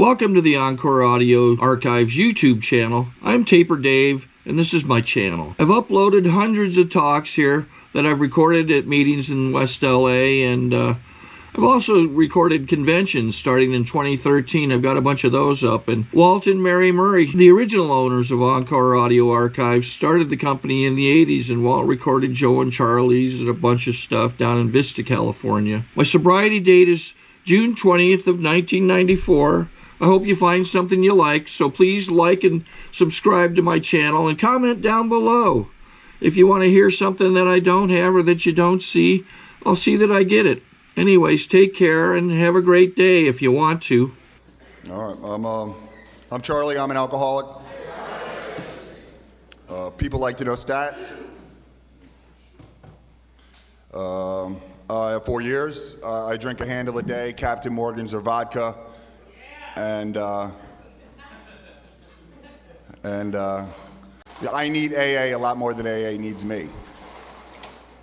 Welcome to the Encore Audio Archives YouTube channel. I'm Taper Dave, and this is my channel. I've uploaded hundreds of talks here that I've recorded at meetings in West LA, and I've also recorded conventions starting in 2013. I've got a bunch of those up. And Walt and Mary Murray, the original owners of Encore Audio Archives, started the company in the 80s, and Walt recorded Joe and Charlie's and a bunch of stuff down in Vista, California. My sobriety date is June 20th of 1994. I hope you find something you like, so please like and subscribe to my channel and comment down below. If you want to hear something that I don't have or that you don't see, I'll see that I get it. Anyways, take care and have a great day if you want to. All right, I'm Charlie. I'm an alcoholic. People like to know stats. I have 4 years. I drink a handle a day, Captain Morgan's or vodka, and I need AA a lot more than AA needs me.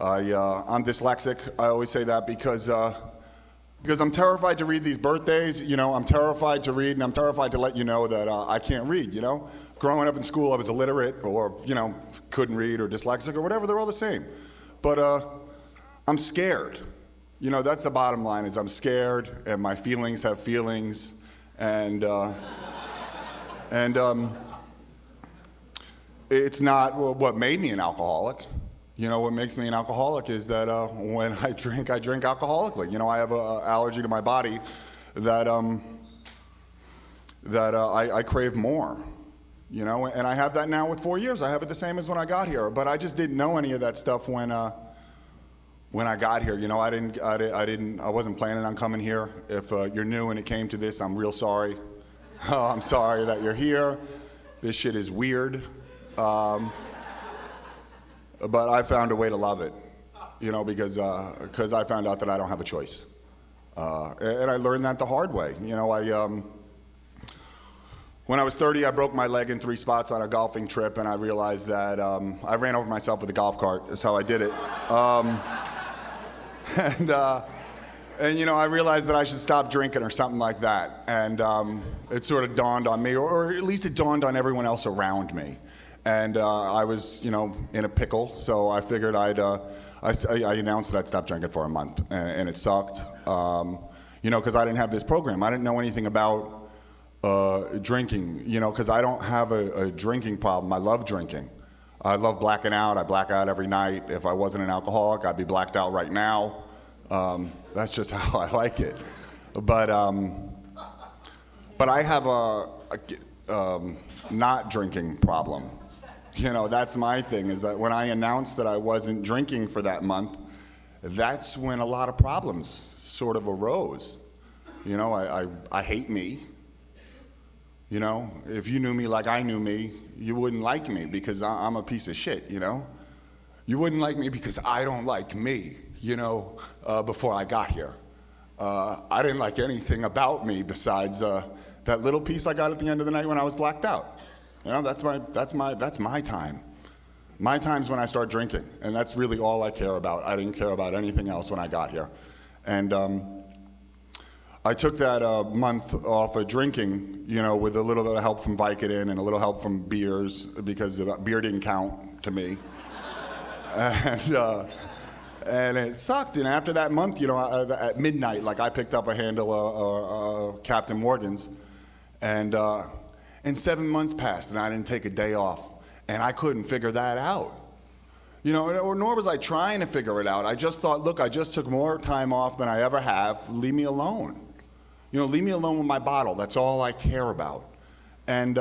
I'm dyslexic. I always say that because I'm terrified to read these birthdays. You know, I'm terrified to read, and I'm terrified to let you know that I can't read, you know. Growing up in school, I was illiterate or, you know, couldn't read or dyslexic or whatever. They're all the same. But I'm scared. You know, that's the bottom line, is I'm scared, and my feelings have feelings, and it's not what made me an alcoholic. You know, what makes me an alcoholic is that when I drink alcoholically. You know, I have an allergy to my body that I crave more. You know, and I have that now with 4 years. I have it the same as when I got here, but I just didn't know any of that stuff when I got here. You know, I wasn't planning on coming here. If you're new and it came to this, I'm real sorry. I'm sorry that you're here. This shit is weird. But I found a way to love it, you know, because I found out that I don't have a choice. And I learned that the hard way. You know, when I was 30, I broke my leg in 3 spots on a golfing trip, and I realized that I ran over myself with a golf cart. That's how I did it. And you know, I realized that I should stop drinking or something like that. And it sort of dawned on me, or at least it dawned on everyone else around me. And I was, you know, in a pickle, so I figured I announced that I'd stop drinking for a month, and it sucked, you know, because I didn't have this program. I didn't know anything about drinking, you know, because I don't have a drinking problem. I love drinking. I love blacking out. I black out every night. If I wasn't an alcoholic, I'd be blacked out right now. That's just how I like it. But I have a not drinking problem. You know, that's my thing, is that when I announced that I wasn't drinking for that month, that's when a lot of problems sort of arose. You know, I hate me. You know, if you knew me like I knew me, you wouldn't like me because I'm a piece of shit, you know? You wouldn't like me because I don't like me, you know, before I got here. I didn't like anything about me besides that little piece I got at the end of the night when I was blacked out. You know, that's my time. My time's when I start drinking, and that's really all I care about. I didn't care about anything else when I got here. And I took that month off of drinking, you know, with a little bit of help from Vicodin and a little help from beers, because beer didn't count to me. And it sucked. And after that month, you know, at midnight, like, I picked up a handle of Captain Morgan's, and 7 months passed, and I didn't take a day off, and I couldn't figure that out. You know, nor was I trying to figure it out. I just thought, look, I just took more time off than I ever have. Leave me alone. You know, leave me alone with my bottle. That's all I care about. And,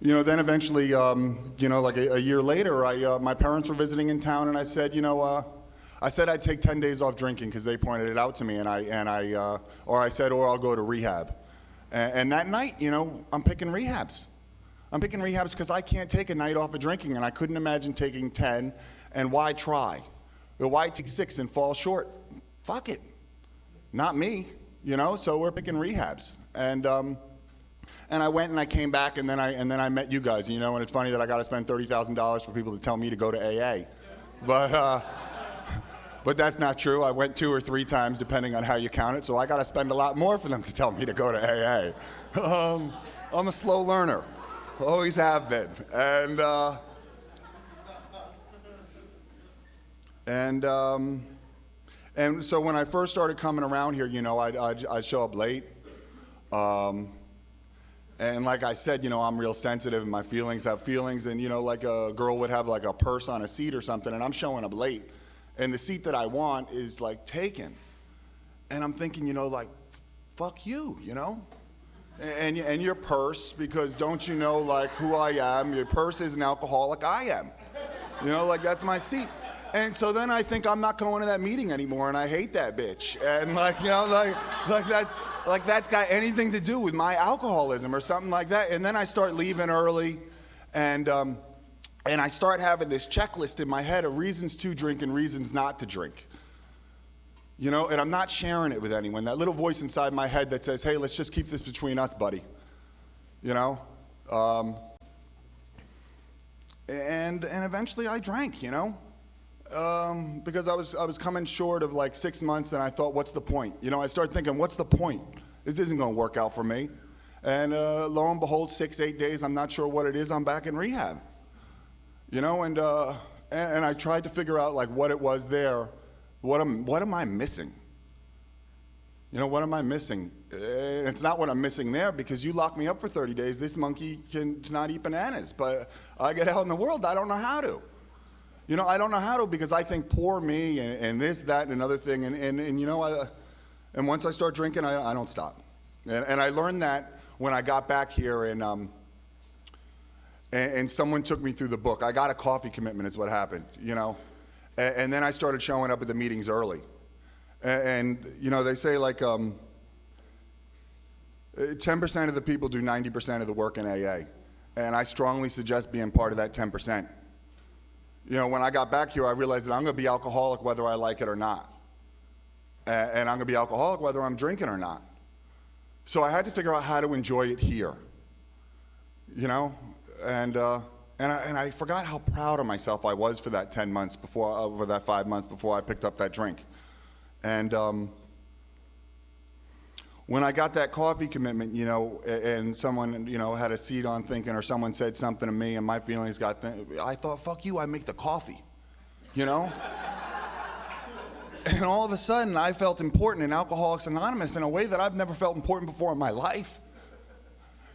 you know, then eventually, you know, like a year later, my parents were visiting in town, and I said, you know, I said I'd take 10 days off drinking because they pointed it out to me, or I said, or I'll go to rehab. And that night, you know, I'm picking rehabs. I'm picking rehabs because I can't take a night off of drinking, and I couldn't imagine taking 10, and why try? Why take 6 and fall short? Fuck it. Not me, you know, so we're picking rehabs. And I went and I came back, and then I met you guys, you know, and it's funny that I got to spend $30,000 for people to tell me to go to AA. But But that's not true. I went 2 or 3 times, depending on how you count it, so I got to spend a lot more for them to tell me to go to AA. I'm a slow learner. Always have been. And so when I first started coming around here, I'd show up late. And like I said, I'm real sensitive and my feelings have feelings. And, like a girl would have like a purse on a seat or something, and I'm showing up late. And the seat that I want is like taken. And I'm thinking, like, fuck you, And your purse, because don't you know, like, who I am? Your purse is an alcoholic, I am. Like, that's my seat. And so then I think I'm not going to that meeting anymore, and I hate that bitch. And that's got anything to do with my alcoholism or something like that. And then I start leaving early, and I start having this checklist in my head of reasons to drink and reasons not to drink. And I'm not sharing it with anyone. That little voice inside my head that says, hey, let's just keep this between us, buddy. And eventually I drank, because I was coming short of like 6 months, and I thought, what's the point? I started thinking, what's the point? This isn't going to work out for me. And lo and behold, 6-8 days, I'm not sure what it is, I'm back in rehab. And I tried to figure out like what it was there. What am I missing? What am I missing? It's not what I'm missing there, because you lock me up for 30 days, this monkey cannot eat bananas. But I get out in the world, I don't know how to. I don't know how to, because I think poor me and this, that, and another thing. And once I start drinking, I don't stop. And I learned that when I got back here, and someone took me through the book. I got a coffee commitment is what happened, And then I started showing up at the meetings early. And they say like 10% of the people do 90% of the work in AA. And I strongly suggest being part of that 10%. When I got back here, I realized that I'm going to be alcoholic whether I like it or not. And I'm going to be alcoholic whether I'm drinking or not. So I had to figure out how to enjoy it here. And I forgot how proud of myself I was for that 10 months before, over that 5 months before I picked up that drink. And when I got that coffee commitment, and someone, had a seat on thinking, or someone said something to me and my feelings I thought, fuck you, I make the coffee, And all of a sudden, I felt important in Alcoholics Anonymous in a way that I've never felt important before in my life.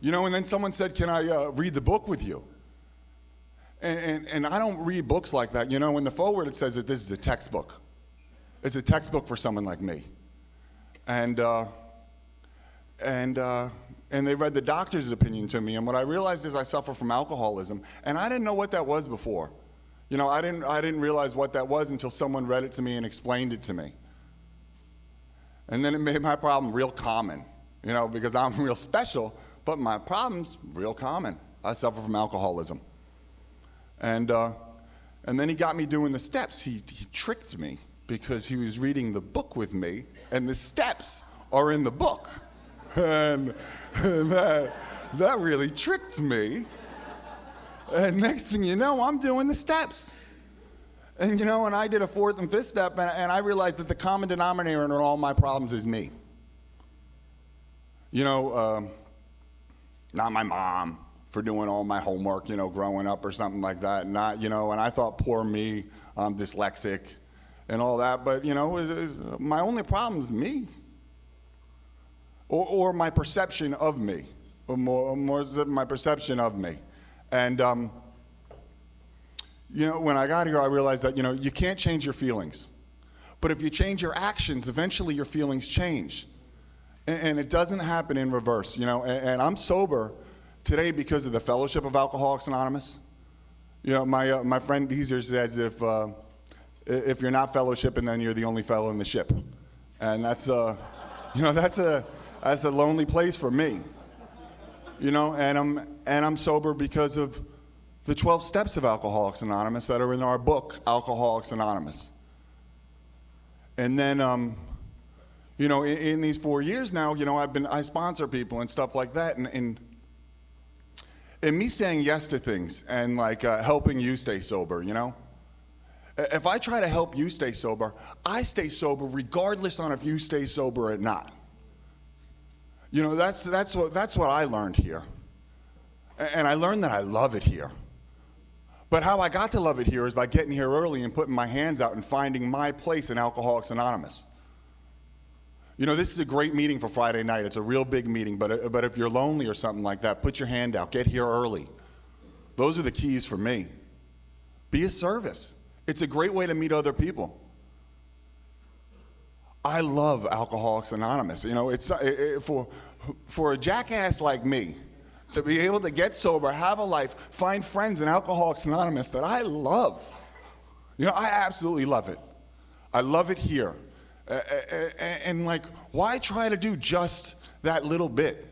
And then someone said, can I read the book with you? And I don't read books like that. In the foreword it says that this is a textbook. It's a textbook for someone like me. And they read the doctor's opinion to me, and what I realized is I suffer from alcoholism, and I didn't know what that was before. I didn't realize what that was until someone read it to me and explained it to me. And then it made my problem real common, because I'm real special, but my problem's real common. I suffer from alcoholism. And then he got me doing the steps. He tricked me, because he was reading the book with me, and the steps are in the book. And that really tricked me. And next thing you know, I'm doing the steps. And and I did a 4th and 5th step, and I realized that the common denominator in all my problems is me. Not my mom for doing all my homework, growing up or something like that. Not, and I thought, poor me, I'm dyslexic and all that. But, my only problem is me. Or my perception of me. Or more my perception of me. And, when I got here, I realized that, you can't change your feelings. But if you change your actions, eventually your feelings change. And it doesn't happen in reverse, And I'm sober today because of the Fellowship of Alcoholics Anonymous. My friend Deezer says if you're not fellowshipping, then you're the only fellow in the ship. And that's, that's a lonely place for me. And I'm sober because of the 12 steps of Alcoholics Anonymous that are in our book, Alcoholics Anonymous. And then, in these 4 years now, I sponsor people and stuff like that, and me saying yes to things and like helping you stay sober, If I try to help you stay sober, I stay sober regardless on if you stay sober or not. You know, that's what I learned here. And I learned that I love it here. But how I got to love it here is by getting here early and putting my hands out and finding my place in Alcoholics Anonymous. You know, this is a great meeting for Friday night. It's a real big meeting, but if you're lonely or something like that, put your hand out. Get here early. Those are the keys for me. Be a service. It's a great way to meet other people. I love Alcoholics Anonymous. You know, for a jackass like me to be able to get sober, have a life, find friends in Alcoholics Anonymous that I love. You know, I absolutely love it. I love it here. And like, why try to do just that little bit?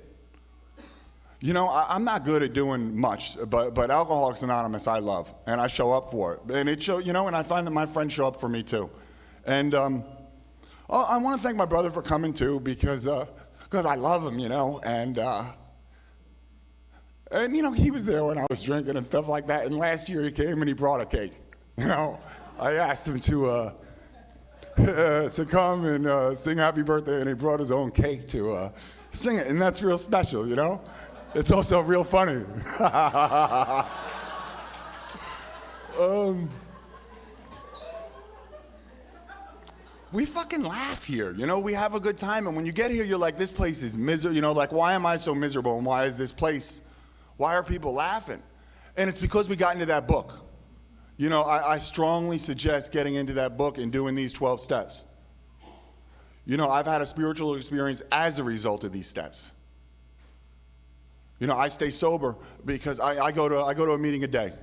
You know, I'm not good at doing much, but Alcoholics Anonymous I love, and I show up for it. And it show, you know, and I find that my friends show up for me too. And I want to thank my brother for coming too, because I love him, you know, and you know, he was there when I was drinking and stuff like that. And last year he came and he brought a cake. You know, I asked him to come and sing Happy Birthday, and he brought his own cake to sing it, and that's real special, you know? It's also real funny. We fucking laugh here, you know? We have a good time, and when you get here, you're like, this place is miserable, you know? Like, why am I so miserable, and why is this place, why are people laughing? And it's because we got into that book. You know, I strongly suggest getting into that book and doing these 12 steps. You know, I've had a spiritual experience as a result of these steps. You know, I stay sober because I go to a meeting a day.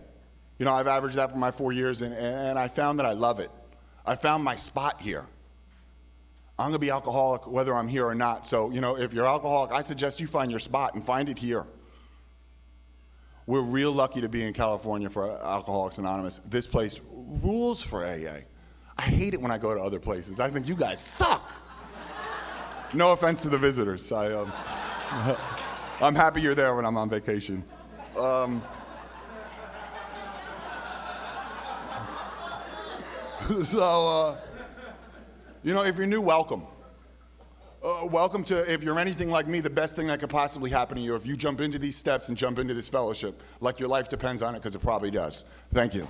You know, I've averaged that for my 4 years, and I found that I love it. I found my spot here. I'm going to be alcoholic whether I'm here or not. So, you know, if you're alcoholic, I suggest you find your spot and find it here. We're real lucky to be in California for Alcoholics Anonymous. This place rules for AA. I hate it when I go to other places. I think you guys suck. No offense to the visitors. I'm happy you're there when I'm on vacation. You know, if you're new, welcome. Welcome to, if you're anything like me, the best thing that could possibly happen to you if you jump into these steps and jump into this fellowship, like your life depends on it, because it probably does. Thank you.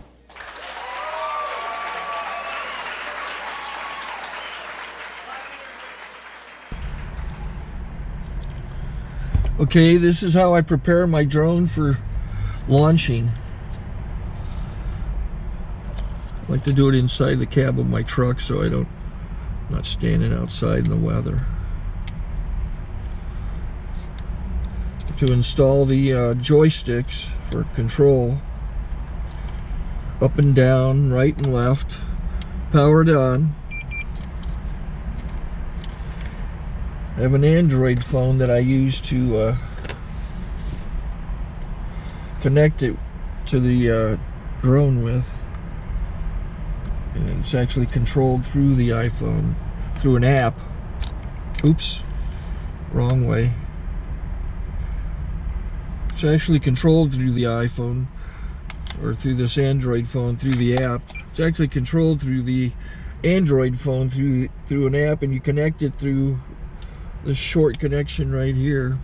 Okay, this is how I prepare my drone for launching. I like to do it inside the cab of my truck so I'm not standing outside in the weather. To install the joysticks for control, up and down, right and left, powered on. I have an Android phone that I use to connect it to the drone with. And it's actually controlled through the iPhone, through an app. Oops, wrong way. It's actually controlled through the iPhone, or through this Android phone, through the app. It's actually controlled through the Android phone, through an app, and you connect it through this short connection right here.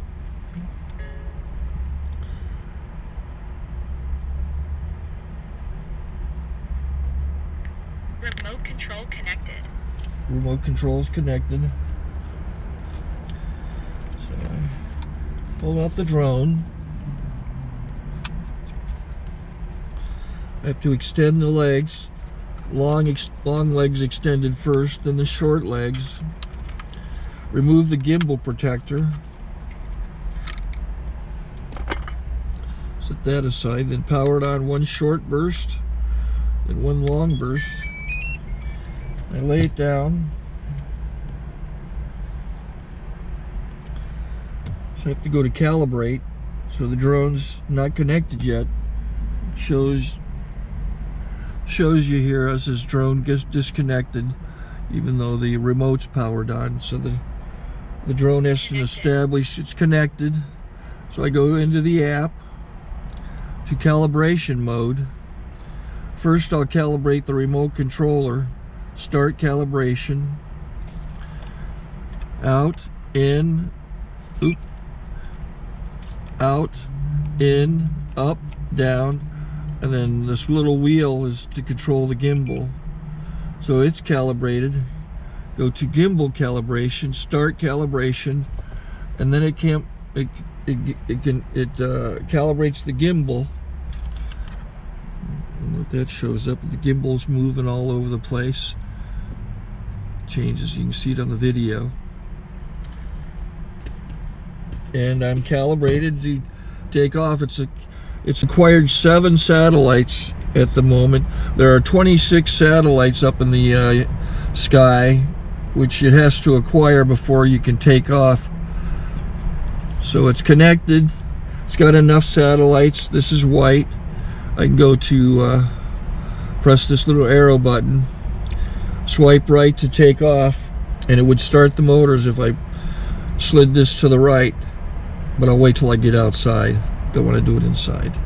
Remote control connected. Remote control's connected. So I pull out the drone. I have to extend the legs. Long legs extended first, then the short legs. Remove the gimbal protector. Set that aside, then power it on one short burst, then one long burst. I lay it down. So I have to go to calibrate. So the drone's not connected yet. It shows you here as this drone gets disconnected, even though the remote's powered on. So the drone has to establish it's connected. So I go into the app to calibration mode. First, I'll calibrate the remote controller. Start calibration. Out, in, oop, out, in, up, down, and then this little wheel is to control the gimbal. So it's calibrated. Go to gimbal calibration, start calibration, and then it calibrates the gimbal. I don't know if that shows up. The gimbal's moving all over the place. Changes, you can see it on the video. And I'm calibrated to take off. It's acquired 7 satellites at the moment. There are 26 satellites up in the sky, which it has to acquire before you can take off. So it's connected. It's got enough satellites. This is white. I can go to press this little arrow button, swipe right to take off, and it would start the motors if I slid this to the right. But I'll wait till I get outside. Don't want to do it inside.